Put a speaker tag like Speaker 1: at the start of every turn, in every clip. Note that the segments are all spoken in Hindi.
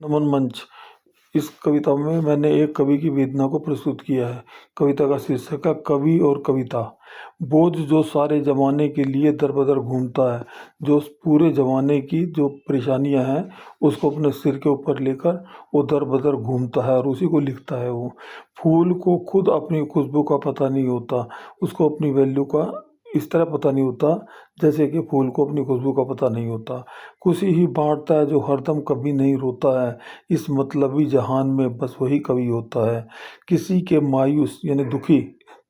Speaker 1: नमन मंच। इस कविता में मैंने एक कवि की वेदना को प्रस्तुत किया है। कविता का शीर्षक है कवि और कविता। बोझ जो सारे ज़माने के लिए दर बदर घूमता है, जो पूरे ज़माने की जो परेशानियां हैं उसको अपने सिर के ऊपर लेकर वो दर बदर घूमता है और उसी को लिखता है वो। फूल को खुद अपनी खुशबू का पता नहीं होता, उसको अपनी वैल्यू का इस तरह पता नहीं होता जैसे कि फूल को अपनी खुशबू का पता नहीं होता। खुशी ही बांटता है जो हरदम कभी नहीं रोता है, इस मतलबी जहान में बस वही कवि होता है। किसी के मायूस यानी दुखी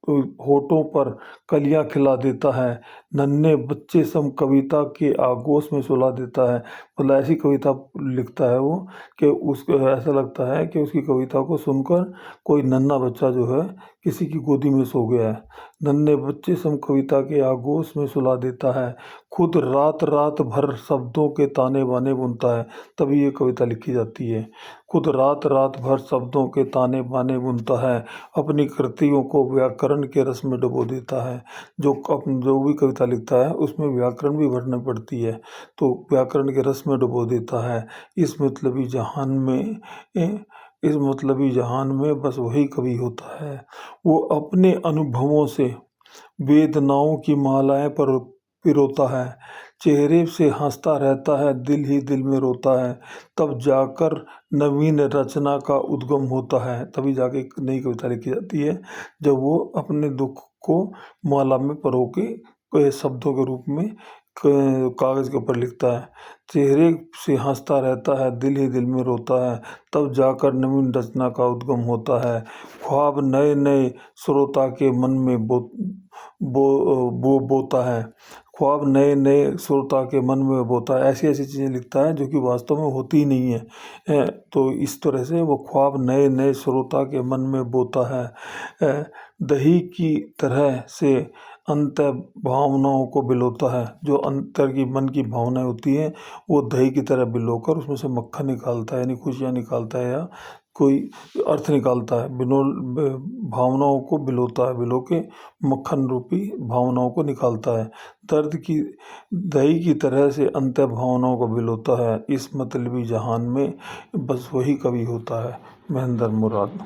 Speaker 1: तो होठों पर कलियां खिला देता है, नन्हे बच्चे सम कविता के आगोश में सुला देता है। मतलब ऐसी कविता लिखता है वो कि उसको ऐसा लगता है कि उसकी कविता को सुनकर कोई नन्हा बच्चा जो है किसी की गोदी में सो गया है। नन्हे बच्चे सम कविता के आगोश में सुला देता है, खुद रात रात भर शब्दों के ताने बाने बुनता है। तभी ये कविता लिखी जाती है। खुद रात रात भर शब्दों के ताने बाने बुनता है, अपनी कृतियों को व्याकरण के रस में डुबो देता है। जो भी कविता लिखता है उसमें व्याकरण भी भरना पड़ती है, तो व्याकरण के रस में डुबो देता है। इस मतलबी जहान में इस मतलबी जहान में बस वही कवि होता है। वो अपने अनुभवों से वेदनाओं की मालाएं पर पिरोता है, चेहरे से हंसता रहता है, दिल ही दिल में रोता है। तब जाकर नवीन रचना का उद्गम होता है, तभी जाके एक नई कविता लिखी जाती है जब वो अपने दुख को माला में परो के शब्दों के रूप में कागज के ऊपर लिखता है। चेहरे से हंसता रहता है, दिल ही दिल में रोता है, तब जाकर नवीन रचना का उद्गम होता है। ख्वाब नए नए श्रोता के मन में बोता है। ख्वाब नए नए श्रोता के मन में बोता है। ऐसी ऐसी चीज़ें लिखता है जो कि वास्तव में होती ही नहीं है। तो इस तरह से वो ख्वाब नए नए श्रोता के मन में बोता है। दही की तरह से अंतर भावनाओं को बिलोता है। जो अंतर की मन की भावनाएं होती हैं वो दही की तरह बिलोकर उसमें से मक्खन निकालता है, यानी खुशियाँ निकालता है या कोई अर्थ निकालता है। भावनाओं को बिलोता है, बिलो के मक्खन रूपी भावनाओं को निकालता है। दर्द की दही की तरह से अंत भावनाओं को बिलोता है, इस मतलबी जहान में बस वही कवि होता है। महेंद्र मुराद।